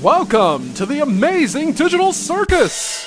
Welcome to the amazing digital circus!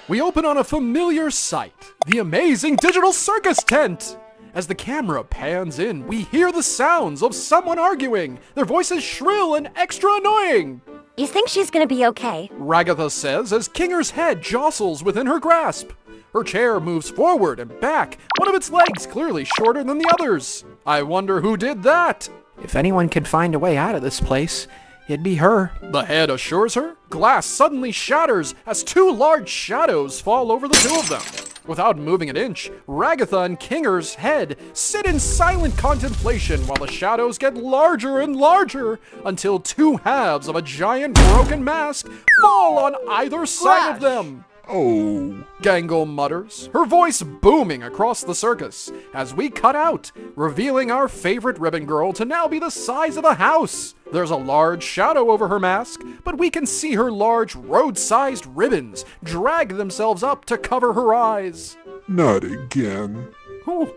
We open on a familiar sight, the amazing digital circus tent! As the camera pans in, we hear the sounds of someone arguing, their voices shrill and extra annoying! You think she's gonna be okay? Ragatha says as Kinger's head jostles within her grasp. Her chair moves forward and back, one of its legs clearly shorter than the others. I wonder who did that? If anyone could find a way out of this place, it'd be her. The head assures her. Glass suddenly shatters as two large shadows fall over the two of them. Without moving an inch, Ragatha and Kinger's head sit in silent contemplation while the shadows get larger and larger until two halves of a giant broken mask fall on either side of them. Oh, Gangle mutters, her voice booming across the circus as we cut out, revealing our favorite ribbon girl to now be the size of a house. There's a large shadow over her mask, but we can see her large road-sized ribbons drag themselves up to cover her eyes. not again. Oh,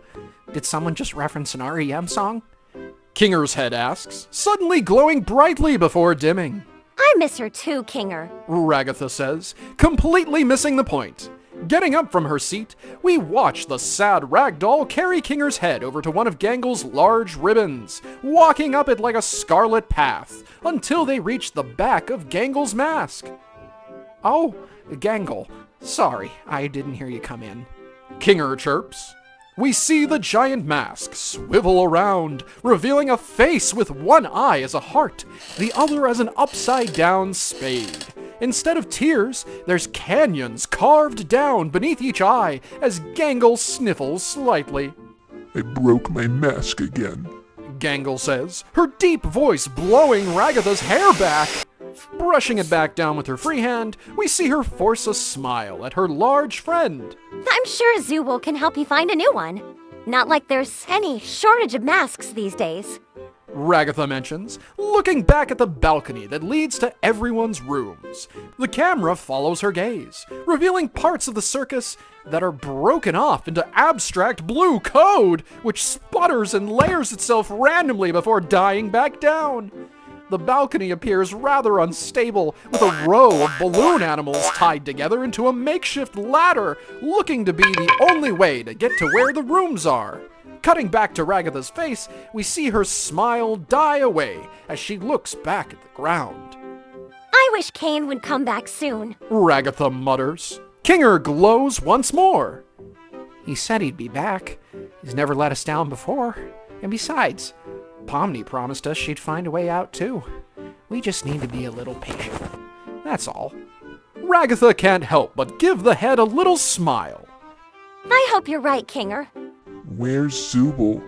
did someone just reference an REM song? Kinger's head asks, suddenly glowing brightly before dimming. I miss her too, Kinger. Ragatha says, completely missing the point. Getting up from her seat, we watch the sad ragdoll carry Kinger's head over to one of Gangle's large ribbons, walking up it like a scarlet path, until they reach the back of Gangle's mask. Oh, Gangle. Sorry, I didn't hear you come in. Kinger chirps. We see the giant mask swivel around, revealing a face with one eye as a heart, the other as an upside-down spade. Instead of tears, there's canyons carved down beneath each eye as Gangle sniffles slightly. I broke my mask again. Gangle says, her deep voice blowing Ragatha's hair back. Brushing it back down with her free hand, we see her force a smile at her large friend. I'm sure Zooble can help you find a new one. Not like there's any shortage of masks these days. Ragatha mentions, looking back at the balcony that leads to everyone's rooms. The camera follows her gaze, revealing parts of the circus that are broken off into abstract blue code, which sputters and layers itself randomly before dying back down. The balcony appears rather unstable, with a row of balloon animals tied together into a makeshift ladder, looking to be the only way to get to where the rooms are. Cutting back to Ragatha's face, we see her smile die away as she looks back at the ground. I wish Kane would come back soon. Ragatha mutters. Kinger glows once more. He said he'd be back. He's never let us down before. And besides, Pomni promised us she'd find a way out too. We just need to be a little patient. That's all. Ragatha can't help but give the head a little smile. I hope you're right, Kinger. Where's Zooble?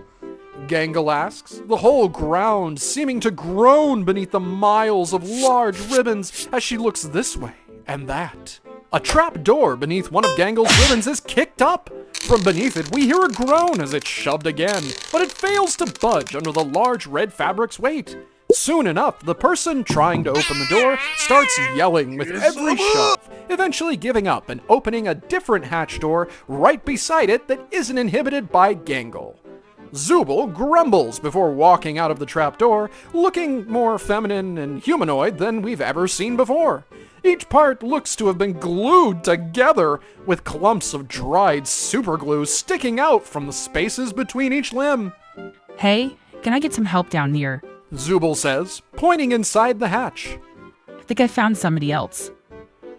Gangle asks, the whole ground seeming to groan beneath the miles of large ribbons as she looks this way and that. A trap door beneath one of Gangle's ribbons is kicked up. From beneath it, we hear a groan as it's shoved again, but it fails to budge under the large red fabric's weight. Soon enough, the person trying to open the door starts yelling with every shove, eventually giving up and opening a different hatch door right beside it that isn't inhibited by Gangle. Zooble grumbles before walking out of the trapdoor, looking more feminine and humanoid than we've ever seen before. Each part looks to have been glued together, with clumps of dried superglue sticking out from the spaces between each limb. Hey, can I get some help down here? Zooble says, pointing inside the hatch. I think I found somebody else.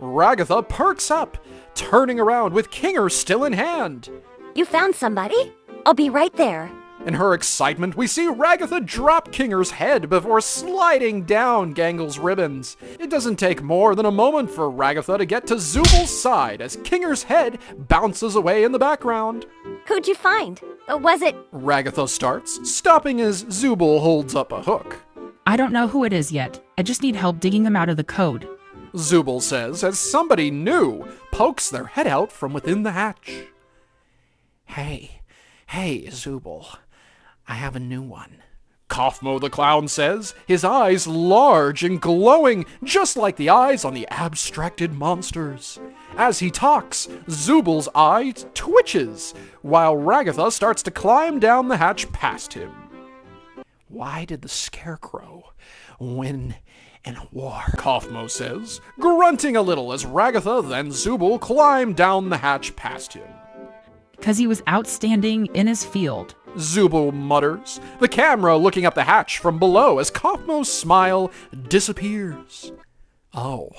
Ragatha perks up, turning around with Kinger still in hand. You found somebody? I'll be right there. In her excitement, we see Ragatha drop Kinger's head before sliding down Gangle's ribbons. It doesn't take more than a moment for Ragatha to get to Zooble's side as Kinger's head bounces away in the background. Who'd you find? Was it... Ragatha starts, stopping as Zooble holds up a hook. I don't know who it is yet. I just need help digging them out of the code. Zooble says as somebody new pokes their head out from within the hatch. Hey, Zooble. I have a new one. Kaufmo the clown says, his eyes large and glowing, just like the eyes on the abstracted monsters. As he talks, Zooble's eye twitches, while Ragatha starts to climb down the hatch past him. Why did the Scarecrow win in a war. Kaufmo says, grunting a little as Ragatha then Zooble climb down the hatch past him. Because he was outstanding in his field. Zooble mutters, the camera looking up the hatch from below as Kaufmo's smile disappears. Oh,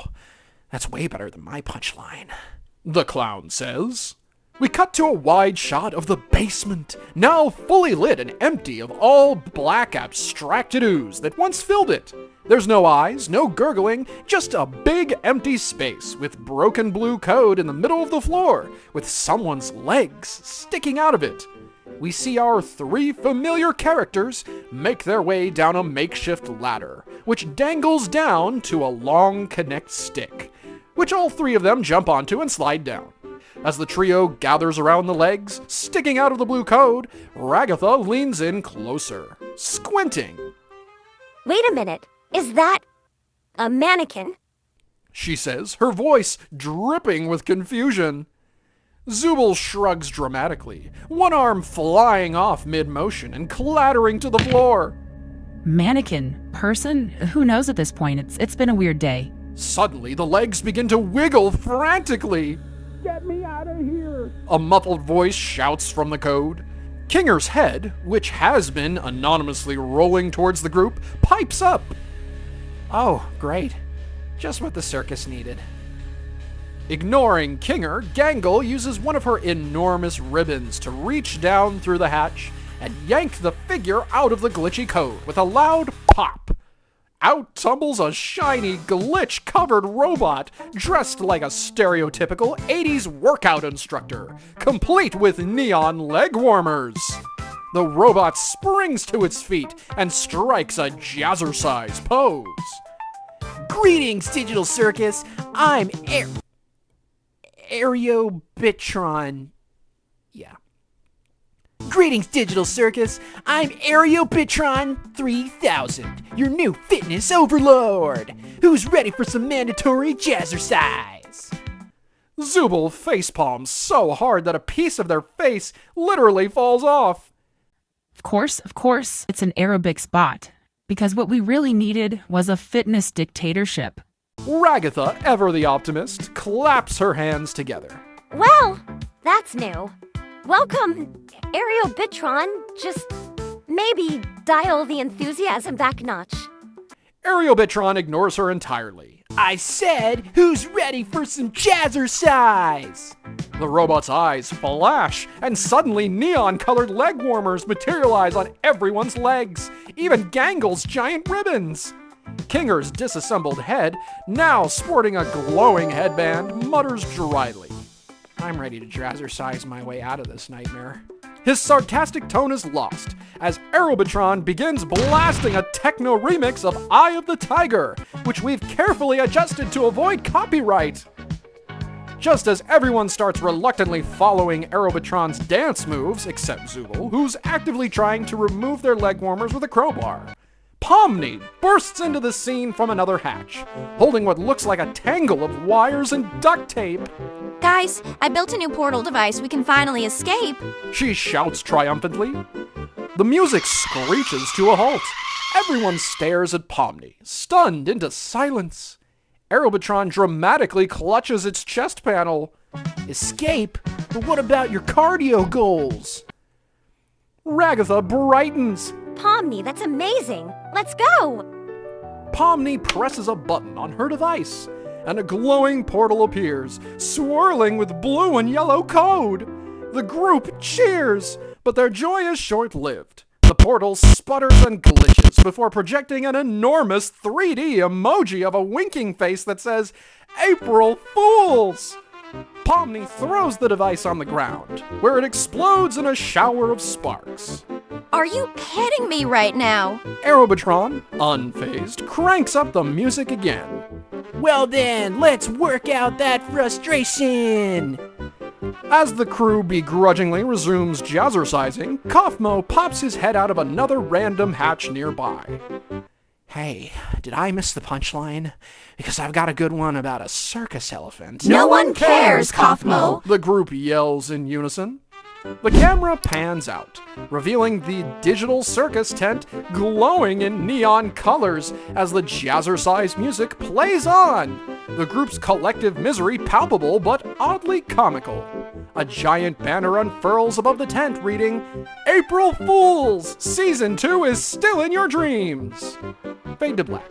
that's way better than my punchline. The clown says. We cut to a wide shot of the basement, now fully lit and empty of all black abstracted ooze that once filled it. There's no eyes, no gurgling, just a big empty space with broken blue code in the middle of the floor, with someone's legs sticking out of it. We see our 3 familiar characters make their way down a makeshift ladder, which dangles down to a long connect stick, which all 3 of them jump onto and slide down. As the trio gathers around the legs, sticking out of the blue code, Ragatha leans in closer, squinting. Wait a minute. Is that a mannequin? She says, her voice dripping with confusion. Zooble shrugs dramatically, one arm flying off mid-motion and clattering to the floor. Mannequin? Person? Who knows at this point? It's been a weird day. Suddenly, the legs begin to wiggle frantically. Get me out of here! A muffled voice shouts from the code. Kinger's head, which has been anonymously rolling towards the group, pipes up. Oh, great. Just what the circus needed. Ignoring Kinger, Gangle uses one of her enormous ribbons to reach down through the hatch and yank the figure out of the glitchy code with a loud pop. Out tumbles a shiny, glitch-covered robot dressed like a stereotypical 80s workout instructor, complete with neon leg warmers. The robot springs to its feet and strikes a jazzercise pose. Greetings, Digital Circus. I'm Areobitron. Yeah. Greetings, Digital Circus. I'm Areobitron 3000, your new fitness overlord. Who's ready for some mandatory jazzercise? Zooble facepalms so hard that a piece of their face literally falls off. Of course, it's an aerobics bot. Because what we really needed was a fitness dictatorship. Ragatha, ever the optimist, claps her hands together. Well, that's new. Welcome, Areobitron. Just maybe dial the enthusiasm back a notch. Areobitron ignores her entirely. I said, who's ready for some jazzercise? The robot's eyes flash, and suddenly neon-colored leg warmers materialize on everyone's legs, even Gangle's giant ribbons. Kinger's disassembled head, now sporting a glowing headband, mutters dryly. I'm ready to jazzercise my way out of this nightmare. His sarcastic tone is lost as Aerobitron begins blasting a techno remix of Eye of the Tiger, which we've carefully adjusted to avoid copyright. Just as everyone starts reluctantly following Aerobitron's dance moves, except Zooble, who's actively trying to remove their leg warmers with a crowbar, Pomni bursts into the scene from another hatch, holding what looks like a tangle of wires and duct tape. Guys, I built a new portal device. We can finally escape. She shouts triumphantly. The music screeches to a halt. Everyone stares at Pomni, stunned into silence. Aerobitron dramatically clutches its chest panel. Escape? But what about your cardio goals? Ragatha brightens. Pomni, that's amazing. Let's go. Pomni presses a button on her device, and a glowing portal appears, swirling with blue and yellow code. The group cheers, but their joy is short-lived. The portal sputters and glitches before projecting an enormous 3D emoji of a winking face that says, April Fools! Pomni throws the device on the ground, where it explodes in a shower of sparks. Are you kidding me right now? Aerobitron, unfazed, cranks up the music again. Well then, let's work out that frustration! As the crew begrudgingly resumes jazzercising, Kaufmo pops his head out of another random hatch nearby. Hey, did I miss the punchline? Because I've got a good one about a circus elephant. No one cares, Kaufmo. The group yells in unison. The camera pans out, revealing the digital circus tent glowing in neon colors as the jazzercise music plays on. The group's collective misery palpable but oddly comical. A giant banner unfurls above the tent reading, "April Fools! Season 2 is still in your dreams!" Fade to black.